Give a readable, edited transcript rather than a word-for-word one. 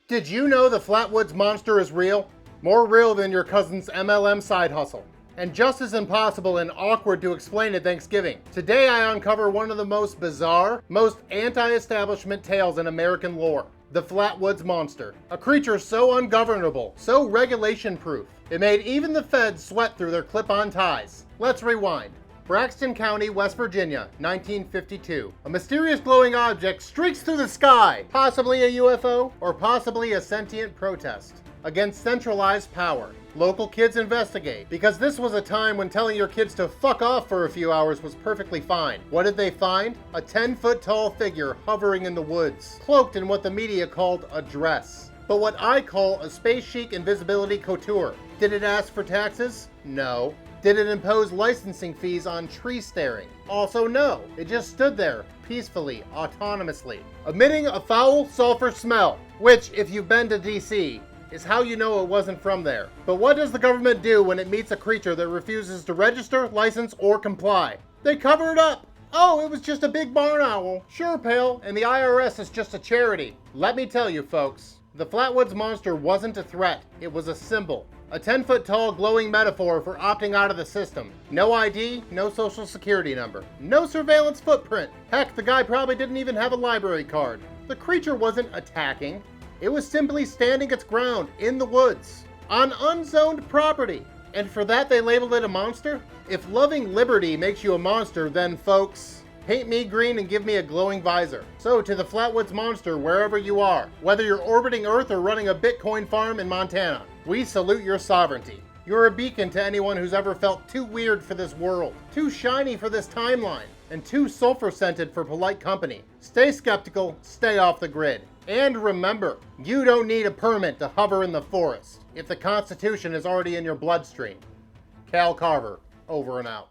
Did you know the Flatwoods Monster is real? More real than your cousin's MLM side hustle. And just as impossible and awkward to explain at Thanksgiving. Today I uncover one of the most bizarre, most anti-establishment tales in American lore. The Flatwoods Monster. A creature so ungovernable, so regulation-proof, it made even the feds sweat through their clip-on ties. Let's rewind. Braxton County, West Virginia, 1952. A mysterious glowing object streaks through the sky, possibly a UFO, or possibly a sentient protest against centralized power. Local kids investigate, because this was a time when telling your kids to fuck off for a few hours was perfectly fine. What did they find? A 10-foot tall figure hovering in the woods, cloaked in what the media called a dress, but what I call a space chic invisibility couture. Did it ask for taxes? No. Did it impose licensing fees on tree staring? Also no. It just stood there, peacefully, autonomously, emitting a foul sulfur smell, which, if you've been to DC, is how you know it wasn't from there. But what does the government do when it meets a creature that refuses to register, license, or comply? They cover it up. Oh, it was just a big barn owl. Sure, pal, and the IRS is just a charity. Let me tell you, folks, the Flatwoods Monster wasn't a threat. It was a symbol. A 10-foot tall glowing metaphor for opting out of the system. No ID, no social security number, no surveillance footprint. Heck, the guy probably didn't even have a library card. The creature wasn't attacking. It was simply standing its ground in the woods, on unzoned property. And for that they labeled it a monster? If loving liberty makes you a monster, then folks, paint me green and give me a glowing visor. So to the Flatwoods Monster, wherever you are, whether you're orbiting Earth or running a Bitcoin farm in Montana, we salute your sovereignty. You're a beacon to anyone who's ever felt too weird for this world, too shiny for this timeline, and too sulfur-scented for polite company. Stay skeptical, stay off the grid. And remember, you don't need a permit to hover in the forest if the Constitution is already in your bloodstream. Cal Carver, over and out.